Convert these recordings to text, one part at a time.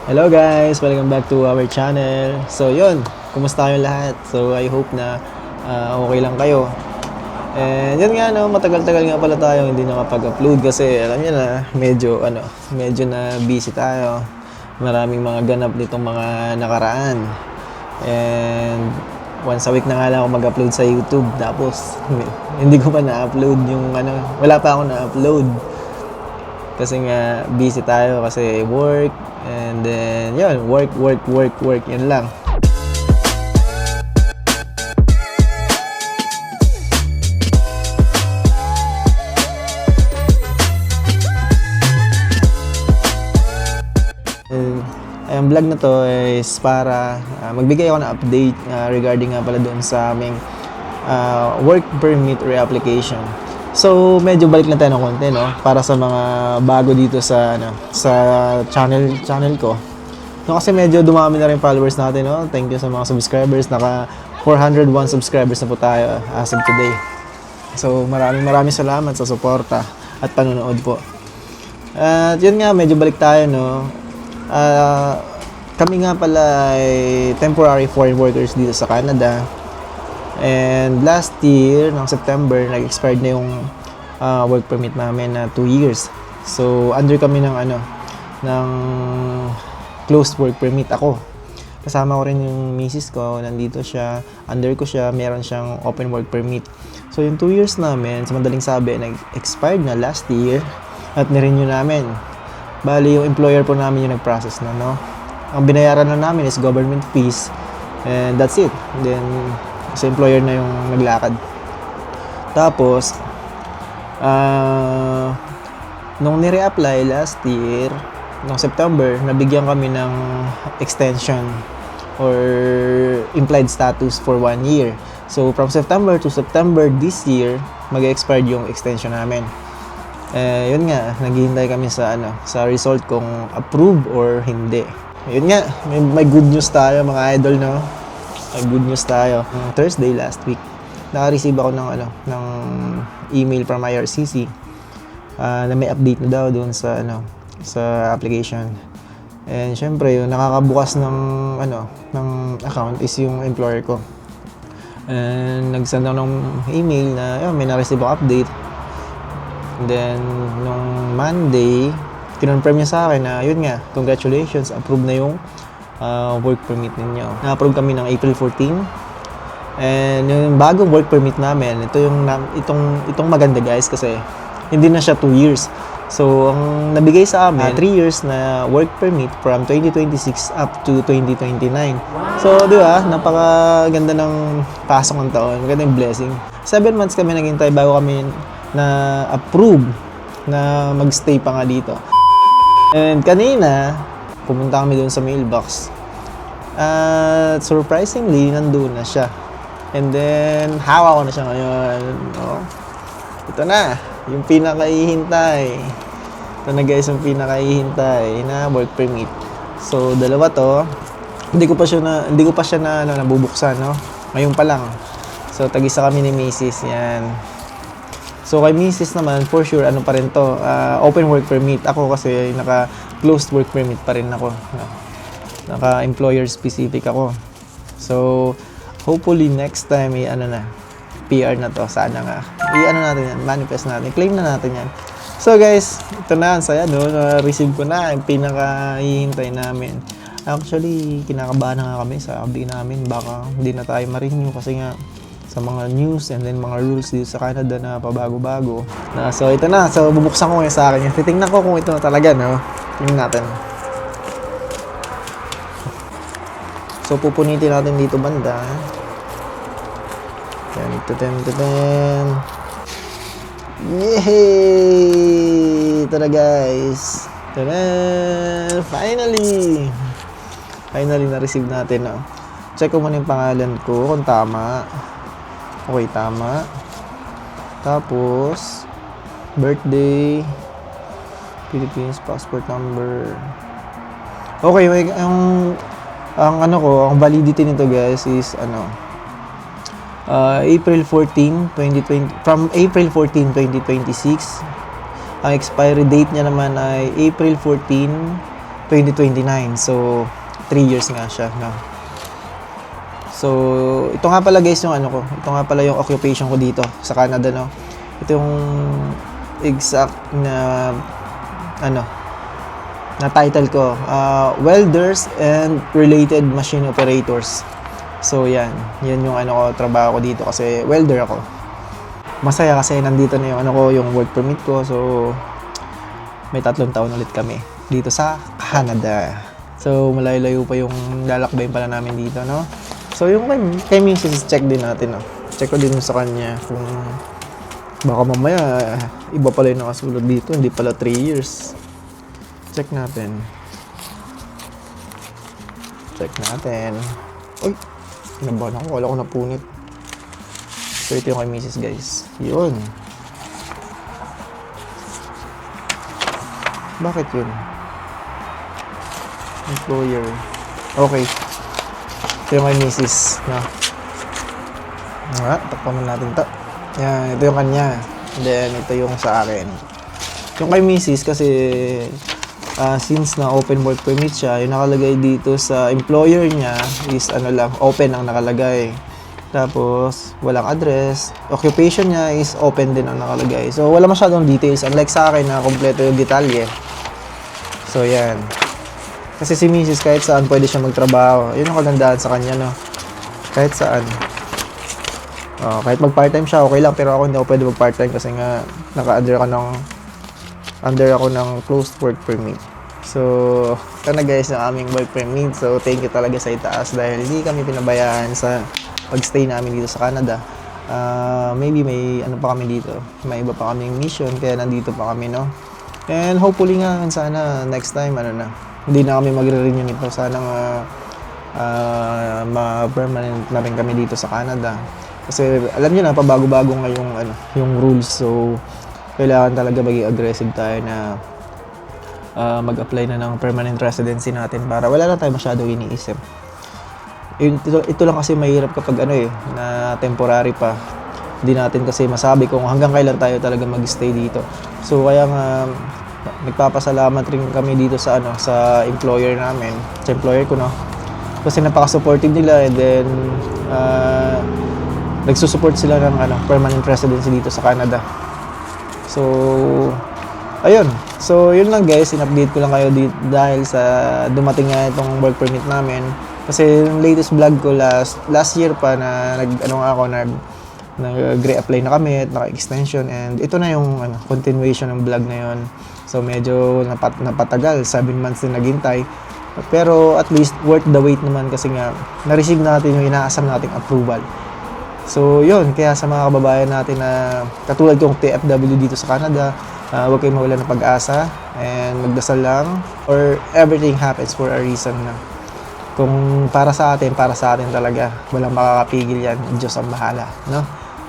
Hello guys! Welcome back to our channel. So yun, kumusta kayong lahat? So I hope na okay lang kayo. And yun nga no, matagal-tagal nga pala tayo hindi nakapag-upload kasi alam niyo na, medyo na busy tayo. Maraming mga ganap nitong mga nakaraan. And once a week na nga lang ako mag-upload sa YouTube. Tapos hindi ko pa na-upload yung wala pa ako na-upload. Kasi nga busy tayo kasi work. And then, yun, work, yun lang. Ang vlog na to is para magbigay ako ng update regarding nga pala doon sa aming work permit reapplication. So, medyo balik lang tayo ng konti, no? Para sa mga bago dito sa channel ko. No, kasi medyo dumami na rin followers natin, no? Thank you sa mga subscribers. Naka 401 subscribers na po tayo as of today. So, maraming salamat sa suporta at panonood po. At yun nga, medyo balik tayo, no? Kami nga pala ay temporary foreign workers dito sa Canada. And last year, ng September, nag-expired na yung work permit namin na 2 years. So, under kami ng closed work permit ako. Kasama ko rin yung misis ko, nandito siya, under ko siya, meron siyang open work permit. So, yung 2 years namin, sa madaling sabi, nag-expired na last year at nirenew namin. Bali, yung employer po namin yung nag-process na, no? Ang binayaran na namin is government fees and that's it. Then, sa employer na yung naglakad. Tapos, nung nire-apply last year, noong September, nabigyan kami ng extension or implied status for 1 year. So, from September to September this year, mag-expire yung extension namin. Yun nga, naghihintay kami sa result kung approve or hindi. Yun nga, may good news tayo mga idol, no? Good news tayo. Thursday last week, naka-receive ako ng email from IRCC na may update na daw doon sa application. And syempre, yung nakakabukas ng account is yung employer ko. And nag-send ako ng email na may na-receive ako update. And then nung Monday, kinonfirm niya sa akin na yun nga, congratulations, approve na yung work permit ninyo. Na-approve kami ng April 14. And yung bagong work permit namin, itong maganda guys kasi hindi na siya 2 years. So, ang nabigay sa amin, 3 years na work permit from 2026 up to 2029. So, di ba? Napakaganda ng pasok ng taon. Maganda yung blessing. 7 months kami naghintay bago kami na approve na magstay pa nga dito. And kanina, pumunta kami doon sa mailbox. At surprisingly, nandun na siya. And then, hawak ko na siya ngayon. No? Ito na, yung pinakaihintay. Ito na guys, yung pinakaihintay na work permit. So, dalawa to. Hindi ko pa siya nabubuksan, no? Ngayon pa lang. So, tag-isa kami ni Mrs. Yan. So, kay Mrs. naman, for sure, pa rin to? Open work permit. Ako kasi, naka-closed work permit pa rin ako. Naka-employer specific ako. So, hopefully, next time, PR na to. Sana nga. Natin yan, manifest natin. Claim na natin yan. So, guys, ito na. Ang saya, no? Na-receive ko na. Yung pinaka-hihintay namin. Actually, kinakabahan na nga kami. Sabi namin, baka hindi na tayo ma-renew kasi nga, sa mga news and then mga rules dito sa Canada na pabago-bago. So, ito na. So, bubuksan ko ngayon sa akin. Titingnan ko kung ito na talaga, no? Tingnan natin. So, pupunitin natin dito banda. Yay! Ito na, guys. Tada! Finally! Finally, na-receive natin, no? Check ko muna yung pangalan ko kung tama. Okay, tama. Tapos, birthday, Philippines, passport number. Okay, ang validity nito guys is April 14, 2020, from April 14, 2026. Ang expiry date niya naman ay April 14, 2029. So, 3 years nga siya, no? So, ito nga pala guys yung ano ko. Ito nga pala yung occupation ko dito sa Canada, no? Ito yung exact na ano na title ko, welders and related machine operators. So yan yung ano ko, trabaho ko dito kasi welder ako. Masaya kasi nandito na yung ano ko, yung work permit ko. So may 3 taon ulit kami dito sa Canada. So malayo-layo pa yung lalakbayin pala namin dito, no? So yung kay Mrs. check din natin, no? Check ko din sa kanya kung baka mamaya iba pala yung nakasulod dito, hindi pala 3 years. Check natin. Uy, kinabahan ako, wala ko napunit. So ito yung kay Mrs. guys. Yun. Bakit yun? Employer. Okay. Ito yung kay Mrs. No? Takpan natin ito. Yan, ito yung kanya. And then, ito yung sa akin. Yung kay Mrs. kasi since na open work permit siya, yung nakalagay dito sa employer niya is ano lang, open ang nakalagay. Tapos, walang address. Occupation niya is open din ang nakalagay. So, wala masyadong details. Unlike sa akin na kompleto yung detalye. So, yan. Kasi si Mrs. kahit saan pwede siya magtrabaho. Yun ang kagandahan sa kanya, no? Kahit saan. Kahit mag-part-time siya, okay lang. Pero ako hindi ako pwede mag-part-time kasi nga under ako ng closed work permit. So, ito na guys yung aming work permit. So, thank you talaga sa itaas dahil hindi kami pinabayaan sa pag-stay namin dito sa Canada. Maybe may ano pa kami dito. May iba pa kaming mission kaya nandito pa kami, no? And hopefully nga, sana next time, hindi na kami magre-renew nito. Sana ma-permanent na rin kami dito sa Canada. Kasi alam niyo na, pabago-bago nga yung rules. So, kailangan talaga maging aggressive tayo na mag-apply na ng permanent residency natin para wala lang tayo masyado iniisip. Ito lang kasi mahirap kapag na temporary pa. Hindi natin kasi masabi kung hanggang kailan tayo talaga mag-stay dito. So, kaya nga, nagpapasalamat rin kami dito sa employer namin, sa employer ko, no? Kasi napaka-supportive nila and then nagsusupport sila ng permanent residency dito sa Canada. So, ayun. So, yun lang guys, in-update ko lang kayo dahil sa dumating nga itong work permit namin. Kasi yung latest vlog ko last year pa na nag-re-apply na kami at naka-extension and ito na yung continuation ng vlog na yun. So, medyo napatagal, 7 months din naghintay. Pero at least worth the wait naman kasi nga na-receive natin yung inaasam nating approval. So, yun. Kaya sa mga kababayan natin na katulad kong TFW dito sa Canada, huwag kayong mawala ng pag-asa and magdasal lang or everything happens for a reason na. Kung para sa atin talaga. Walang makakapigil yan. Diyos ang bahala, no?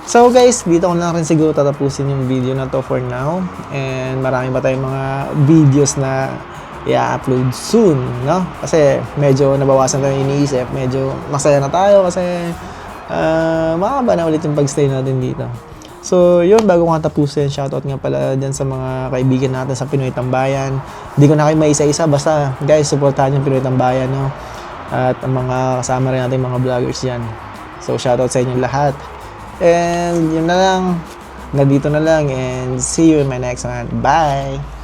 So, guys, dito ko na rin siguro tatapusin yung video na to for now. And marami pa tayong mga videos na i-upload soon, no? Kasi medyo nabawasan tayo iniisip. Medyo masaya na tayo kasi makaba na ulit yung pag-stay natin dito. So, yun, bago ko nga tapusin, shoutout nga pala dyan sa mga kaibigan natin sa Pinoy Tambayan. Hindi ko na kayo maisa-isa, basta guys, supportahan yung Pinoy Tambayan, no? At ang mga kasama rin natin mga vloggers dyan. So, shoutout sa inyo lahat. And yun na lang, nandito na lang and see you in my next one. Bye!